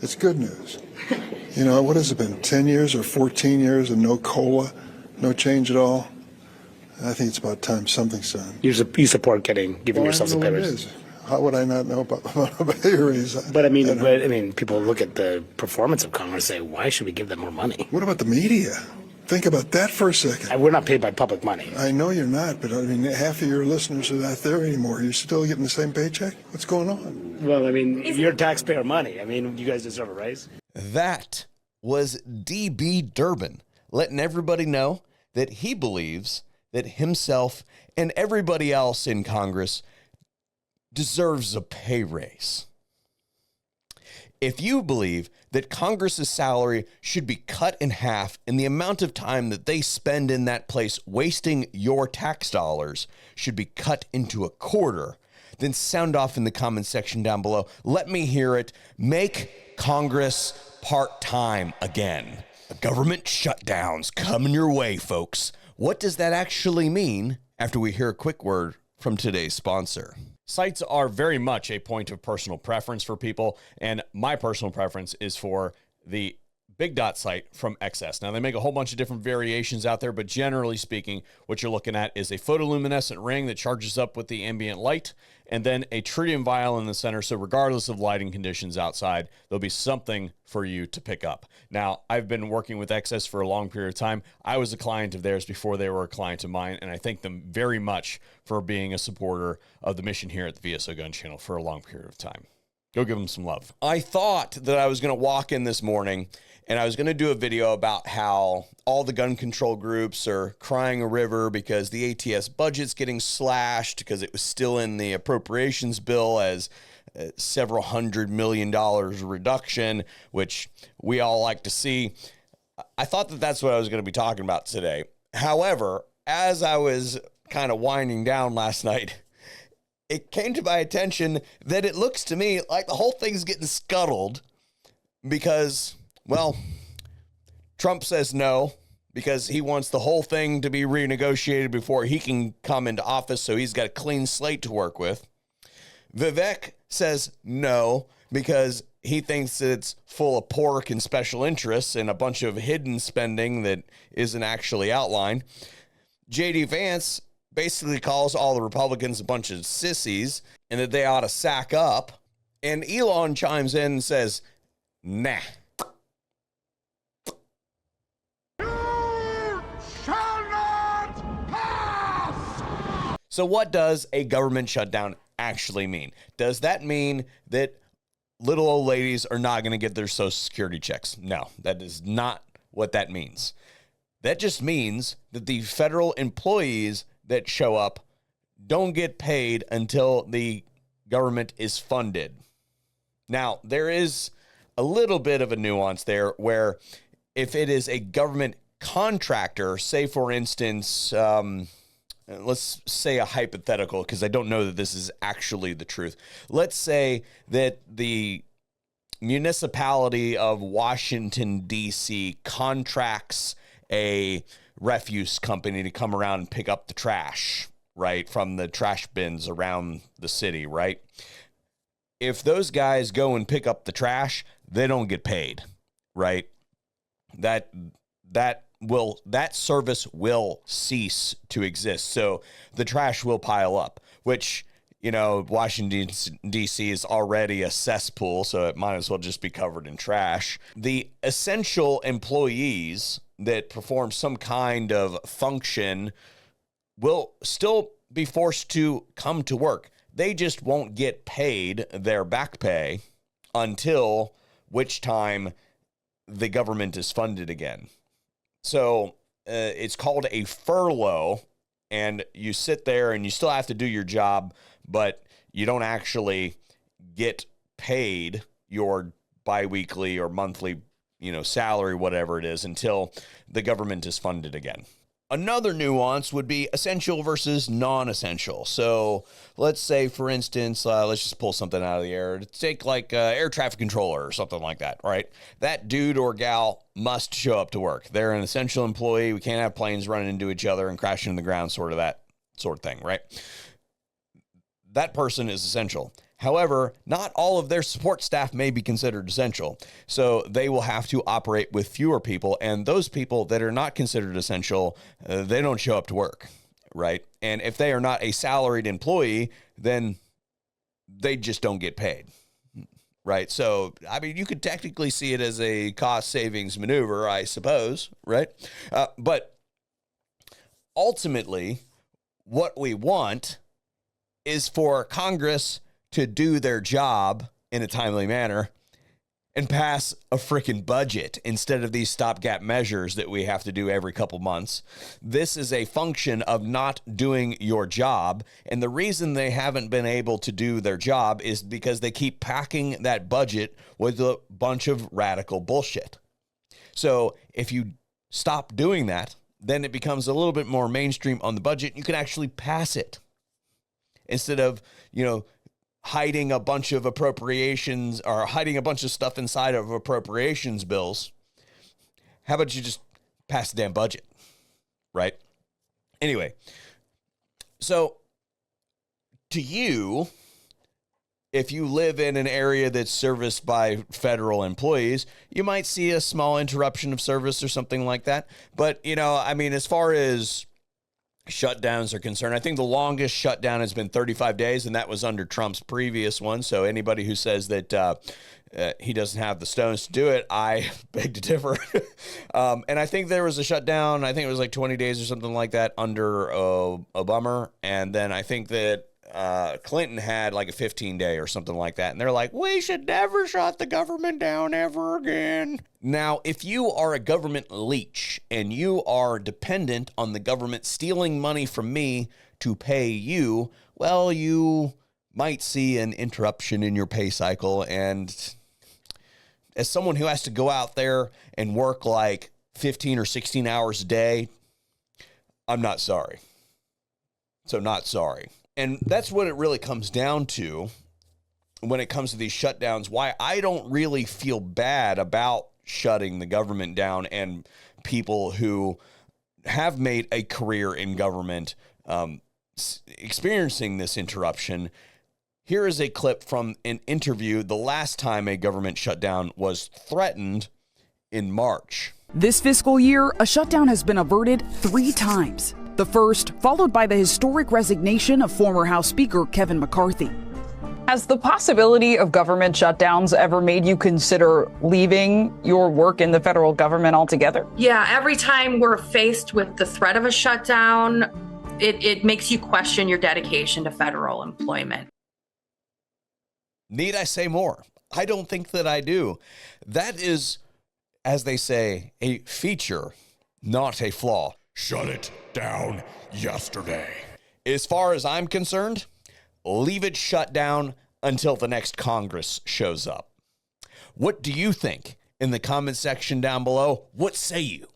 It's good news. You know, what has it been, 10 years or 14 years and no COLA, no change at all? I think it's about time something's done. You support giving yourselves a pay raise. How would I not know about a pay raise? But I mean, people look at the performance of Congress and say, why should we give them more money? What about the media? Think about that for a second. And we're not paid by public money. I know you're not, but I mean, half of your listeners are not there anymore. You're still getting the same paycheck? What's going on? Well, I mean, your taxpayer money. I mean, you guys deserve a raise. That was D.B. Durbin letting everybody know that he believes that himself and everybody else in Congress deserves a pay raise. If you believe that Congress's salary should be cut in half and the amount of time that they spend in that place wasting your tax dollars should be cut into a quarter, then sound off in the comment section down below. Let me hear it. Make Congress part-time again. Government shutdowns coming your way, folks. What does that actually mean after we hear a quick word from today's sponsor? Sites are very much a point of personal preference for people, and my personal preference is for the Big Dot site from XS. Now, they make a whole bunch of different variations out there, but generally speaking, what you're looking at is a photoluminescent ring that charges up with the ambient light, and then a tritium vial in the center, so regardless of lighting conditions outside, there'll be something for you to pick up. Now, I've been working with XS for a long period of time. I was a client of theirs before they were a client of mine, and I thank them very much for being a supporter of the mission here at the VSO Gun Channel for a long period of time. Go give them some love. I thought that I was going to walk in this morning and I was going to do a video about how all the gun control groups are crying a river because the ATS budget's getting slashed because it was still in the appropriations bill as several $100 million reduction, which we all like to see. I thought that that's what I was going to be talking about today. However, as I was kind of winding down last night, it came to my attention that it looks to me like the whole thing's getting scuttled because, well, Trump says no because he wants the whole thing to be renegotiated before he can come into office, so he's got a clean slate to work with. Vivek says no because he thinks that it's full of pork and special interests and a bunch of hidden spending that isn't actually outlined. JD Vance basically calls all the Republicans a bunch of sissies and that they ought to sack up. And Elon chimes in and says, nah. You shall not pass! So what does a government shutdown actually mean? Does that mean that little old ladies are not going to get their Social Security checks? No, that is not what that means. That just means that the federal employees that show up don't get paid until the government is funded. Now, there is a little bit of a nuance there where if it is a government contractor, say, for instance, let's say a hypothetical, because I don't know that this is actually the truth. Let's say that the municipality of Washington, D.C. contracts a refuse company to come around and pick up the trash, right, from the trash bins around the city, right? If those guys go and pick up the trash, they don't get paid, right? That service will cease to exist. So the trash will pile up, which, you know, Washington, D.C. is already a cesspool, so it might as well just be covered in trash. The essential employees that perform some kind of function will still be forced to come to work. They just won't get paid their back pay until which time the government is funded again. So it's called a furlough, and you sit there and you still have to do your job, but you don't actually get paid your biweekly or monthly, salary, whatever it is, until the government is funded again. Another nuance would be essential versus non-essential. So let's say, for instance, let's just pull something out of the air. Take like air traffic controller or something like that, right? That dude or gal must show up to work. They're an essential employee. We can't have planes running into each other and crashing into the ground, that sort of thing, right? That person is essential. However, not all of their support staff may be considered essential, so they will have to operate with fewer people, and those people that are not considered essential, they don't show up to work, right? And if they are not a salaried employee, then they just don't get paid, right? So, I mean, you could technically see it as a cost savings maneuver, I suppose, right? But ultimately, what we want is for Congress to do their job in a timely manner and pass a freaking budget instead of these stopgap measures that we have to do every couple months. This is a function of not doing your job. And the reason they haven't been able to do their job is because they keep packing that budget with a bunch of radical bullshit. So if you stop doing that, then it becomes a little bit more mainstream on the budget. You can actually pass it instead of, hiding a bunch of appropriations or hiding a bunch of stuff inside of appropriations bills. How about you just pass the damn budget, right? Anyway, so to you, if you live in an area that's serviced by federal employees, you might see a small interruption of service or something like that. But, as far as shutdowns are concerned, I think the longest shutdown has been 35 days, and that was under Trump's previous one. So anybody who says that he doesn't have the stones to do it, I beg to differ. And I think there was a shutdown, I think it was like 20 days or something like that under Obama. And then I think that Clinton had like a 15-day or something like that. And they're like, we should never shut the government down ever again. Now, if you are a government leech and you are dependent on the government stealing money from me to pay you, well, you might see an interruption in your pay cycle. And as someone who has to go out there and work like 15 or 16 hours a day, I'm not sorry. So not sorry. And that's what it really comes down to when it comes to these shutdowns, why I don't really feel bad about shutting the government down and people who have made a career in government experiencing this interruption. Here is a clip from an interview the last time a government shutdown was threatened in March. This fiscal year, a shutdown has been averted 3 times. The first, followed by the historic resignation of former House Speaker Kevin McCarthy. Has the possibility of government shutdowns ever made you consider leaving your work in the federal government altogether? Yeah, every time we're faced with the threat of a shutdown, it makes you question your dedication to federal employment. Need I say more? I don't think that I do. That is, as they say, a feature, not a flaw. Shut it down yesterday. As far as I'm concerned, leave it shut down until the next Congress shows up. What do you think? In the comment section down below, what say you?